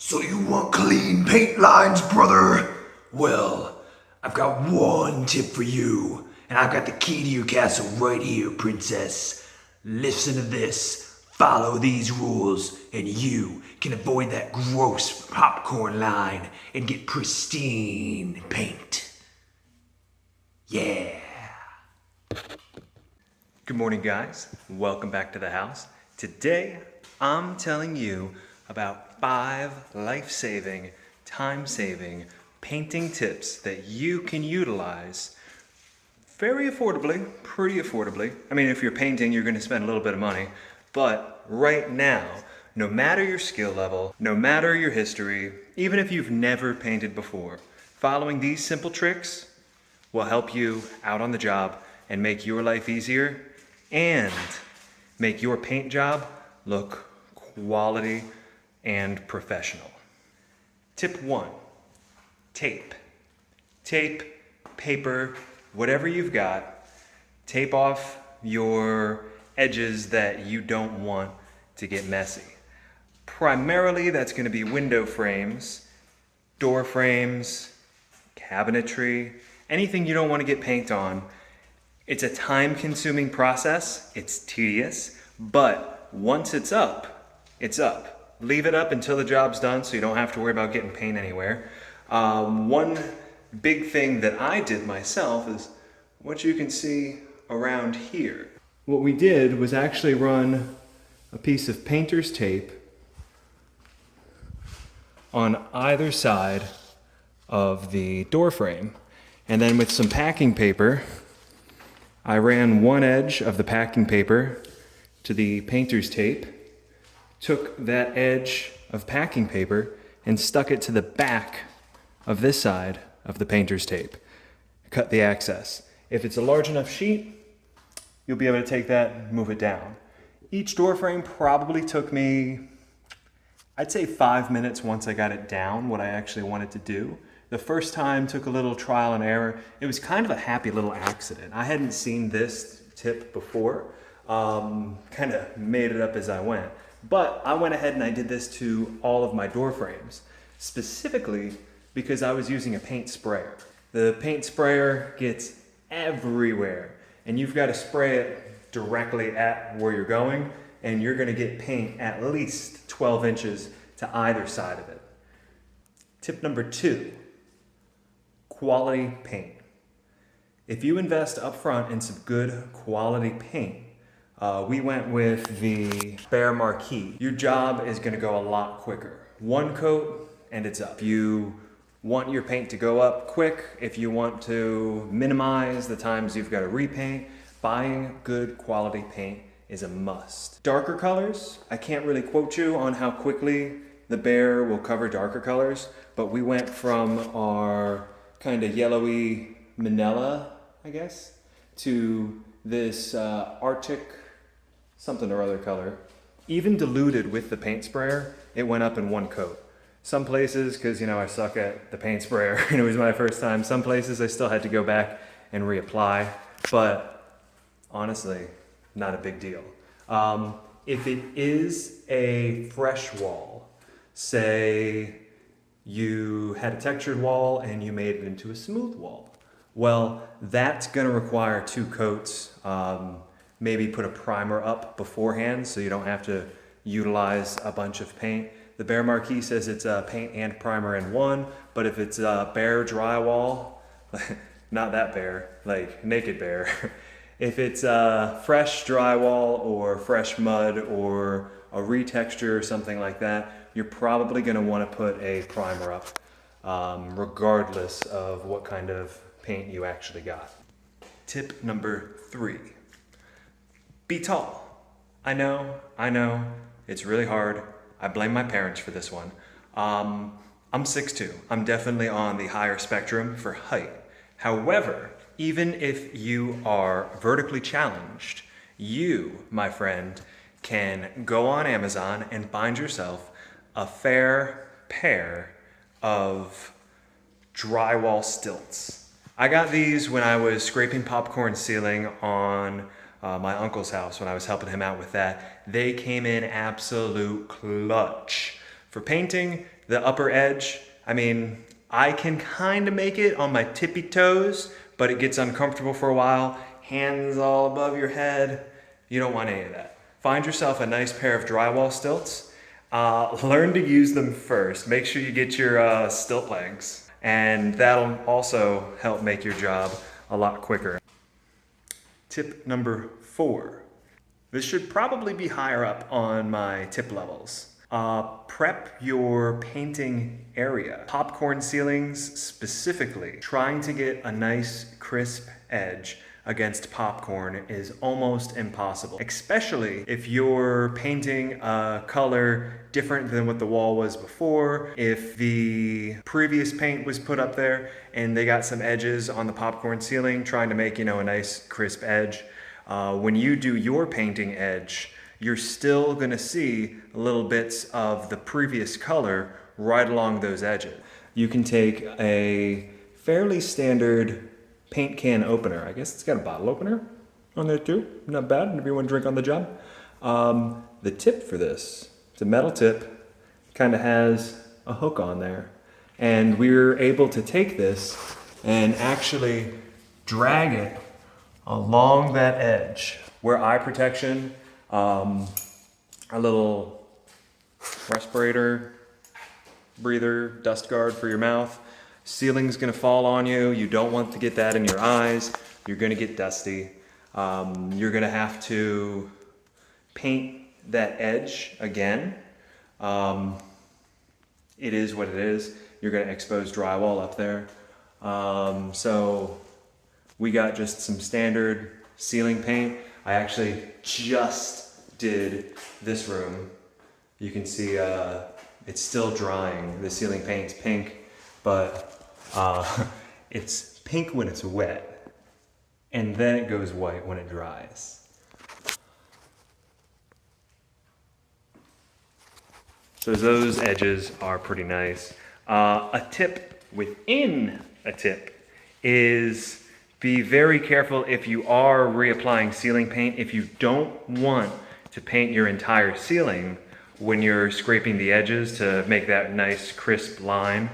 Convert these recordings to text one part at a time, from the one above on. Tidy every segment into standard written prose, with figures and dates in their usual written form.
So you want clean paint lines, brother? Well, I've got one tip for you, and I've got the key to your castle right here, princess. Listen to this. Follow these rules, and you can avoid that gross popcorn line and get pristine paint. Yeah. Good morning, guys. Welcome back to the house. Today, I'm telling you about 5 life-saving, time-saving painting tips that you can utilize very affordably, pretty affordably. I mean, if you're painting, you're gonna spend a little bit of money, but right now, no matter your skill level, no matter your history, even if you've never painted before, following these simple tricks will help you out on the job and make your life easier and make your paint job look quality and professional. Tip 1, tape. Tape, paper, whatever you've got, tape off your edges that you don't want to get messy. Primarily, that's going to be window frames, door frames, cabinetry, anything you don't want to get paint on. It's a time-consuming process, it's tedious, but once it's up, it's up. Leave it up until the job's done so you don't have to worry about getting paint anywhere. One big thing that I did myself is what you can see around here. What we did was actually run a piece of painter's tape on either side of the door frame. And then with some packing paper, I ran one edge of the packing paper to the painter's tape, took that edge of packing paper and stuck it to the back of this side of the painter's tape. Cut the access. If it's a large enough sheet, you'll be able to take that and move it down. Each door frame probably took me, I'd say 5 minutes once I got it down, what I actually wanted to do. The first time took a little trial and error. It was kind of a happy little accident. I hadn't seen this tip before, kind of made it up as I went. But I went ahead and I did this to all of my door frames, specifically because I was using a paint sprayer. The paint sprayer gets everywhere, and you've got to spray it directly at where you're going, and you're gonna get paint at least 12 inches to either side of it. Tip number 2, quality paint. If you invest upfront in some good quality paint, we went with the Behr Marquee. Your job is gonna go a lot quicker. One coat and it's up. If you want your paint to go up quick, if you want to minimize the times you've got to repaint, buying good quality paint is a must. Darker colors, I can't really quote you on how quickly the Behr will cover darker colors, but we went from our kind of yellowy manila, I guess, to this Arctic something or other color. Even diluted with the paint sprayer, it went up in one coat. Some places, because you know I suck at the paint sprayer and it was my first time, some places I still had to go back and reapply, but honestly, not a big deal. If it is a fresh wall, say you had a textured wall and you made it into a smooth wall, well, that's gonna require 2 coats. Maybe put a primer up beforehand so you don't have to utilize a bunch of paint. The Behr Marquee says it's a paint and primer in one, but if it's a Behr drywall, not that Behr, like Naked Behr. If it's a fresh drywall or fresh mud or a retexture or something like that, you're probably gonna wanna put a primer up, regardless of what kind of paint you actually got. Tip number 3, be tall. I know, it's really hard. I blame my parents for this one. I'm 6'2". I'm definitely on the higher spectrum for height. However, even if you are vertically challenged, you, my friend, can go on Amazon and find yourself a fair pair of drywall stilts. I got these when I was scraping popcorn ceiling on my uncle's house when I was helping him out with that. They came in absolute clutch. For painting the upper edge, I mean, I can kind of make it on my tippy toes, but it gets uncomfortable for a while. Hands all above your head. You don't want any of that. Find yourself a nice pair of drywall stilts. Learn to use them first. Make sure you get your stilt legs, and that'll also help make your job a lot quicker. Tip number 4. This should probably be higher up on my tip levels. Prep your painting area. Popcorn ceilings specifically, trying to get a nice crisp edge against popcorn is almost impossible, especially if you're painting a color different than what the wall was before. If the previous paint was put up there and they got some edges on the popcorn ceiling, trying to make, a nice crisp edge. When you do your painting edge, you're still gonna see little bits of the previous color right along those edges. You can take a fairly standard paint can opener. I guess it's got a bottle opener on there too. Not bad if you want to drink on the job. The tip for this, it's a metal tip, kind of has a hook on there. And we're able to take this and actually drag it along that edge. Wear eye protection, a little respirator, breather, dust guard for your mouth. Ceiling's gonna fall on you. You don't want to get that in your eyes. You're gonna get dusty. You're gonna have to paint that edge again. It is what it is. You're gonna expose drywall up there. So we got just some standard ceiling paint. I actually just did this room. You can see it's still drying. The ceiling paint's pink, but it's pink when it's wet, and then it goes white when it dries. So those edges are pretty nice. A tip within a tip is be very careful if you are reapplying ceiling paint. If you don't want to paint your entire ceiling when you're scraping the edges to make that nice crisp line,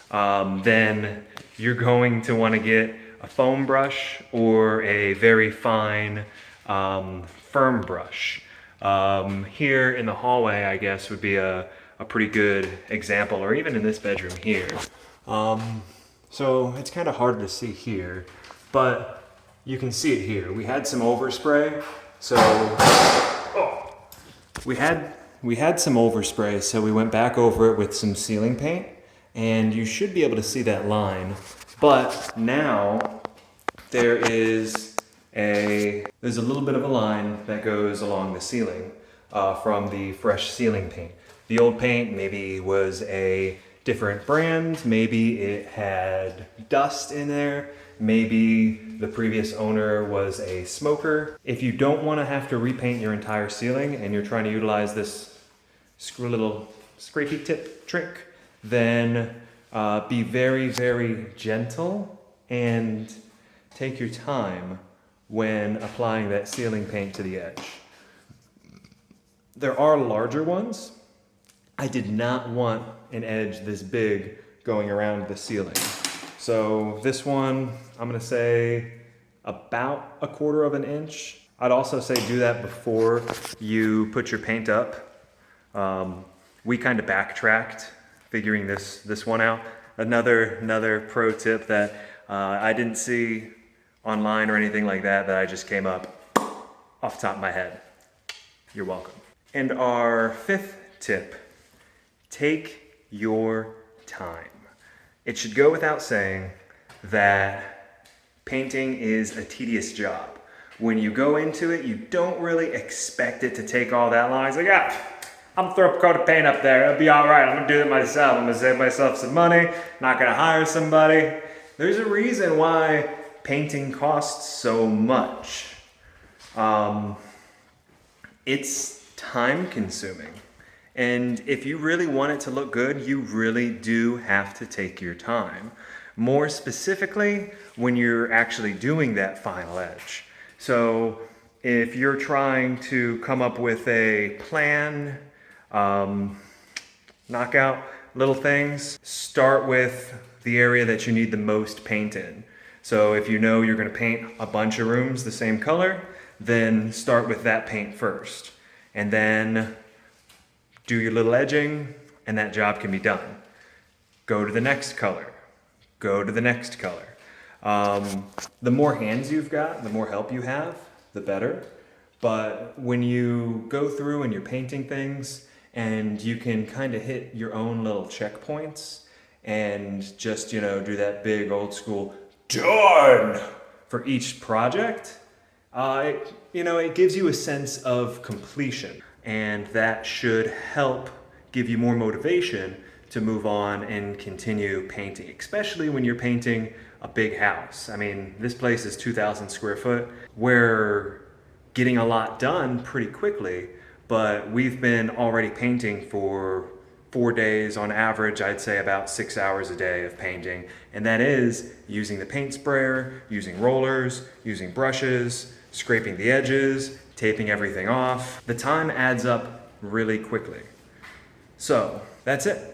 then you're going to want to get a foam brush or a very fine firm brush. Here in the hallway, I guess, would be a pretty good example, or even in this bedroom here. So it's kind of hard to see here, but you can see it here. We had some overspray, so we had some overspray, so we went back over it with some ceiling paint, and you should be able to see that line. But now there's a little bit of a line that goes along the ceiling from the fresh ceiling paint. The old paint maybe was a different brand, maybe it had dust in there, maybe the previous owner was a smoker. If you don't want to have to repaint your entire ceiling and you're trying to utilize this little scrapey tip trick, then be very, very gentle and take your time when applying that ceiling paint to the edge. There are larger ones. I did not want an edge this big going around the ceiling. So this one, I'm gonna say about 1/4 of an inch. I'd also say do that before you put your paint up. We kind of backtracked figuring this one out. Another pro tip that I didn't see online or anything like that I just came up off the top of my head. You're welcome. And our 5th tip, take your time. It should go without saying that painting is a tedious job. When you go into it, you don't really expect it to take all that long. It's like, I'm gonna throw a coat of paint up there, it'll be all right, I'm gonna do it myself, I'm gonna save myself some money, not gonna hire somebody. There's a reason why painting costs so much. It's time consuming. And if you really want it to look good, you really do have to take your time. More specifically, when you're actually doing that final edge. So if you're trying to come up with a plan, knock out little things. Start with the area that you need the most paint in. So if you know you're gonna paint a bunch of rooms the same color, then start with that paint first. And then do your little edging, and that job can be done. Go to the next color. Go to the next color. The more hands you've got, the more help you have, the better. But when you go through and you're painting things, and you can kind of hit your own little checkpoints and just, do that big old school done for each project, it gives you a sense of completion, and that should help give you more motivation to move on and continue painting, especially when you're painting a big house. I mean, this place is 2,000 square foot. We're getting a lot done pretty quickly, but we've been already painting for 4 days on average. I'd say about 6 hours a day of painting, and that is using the paint sprayer, using rollers, using brushes, scraping the edges, taping everything off. The time adds up really quickly. So that's it.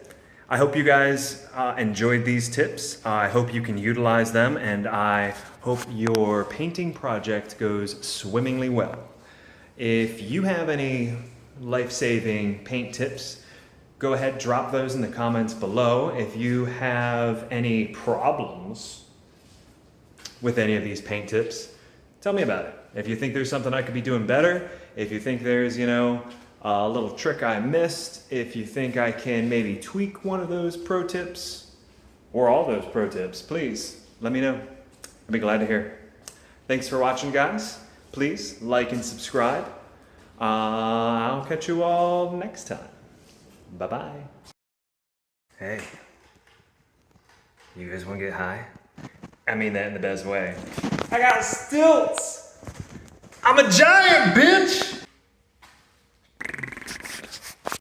I hope you guys enjoyed these tips. I hope you can utilize them, and I hope your painting project goes swimmingly well. If you have any life-saving paint tips, go ahead, drop those in the comments below. If you have any problems with any of these paint tips, tell me about it. If you think there's something I could be doing better, if you think there's, a little trick I missed, if you think I can maybe tweak one of those pro tips, or all those pro tips, please let me know. I'd be glad to hear. Thanks for watching, guys. Please like and subscribe. I'll catch you all next time. Bye-bye. Hey, you guys want to get high? I mean that in the best way. I got stilts. I'm a giant, bitch.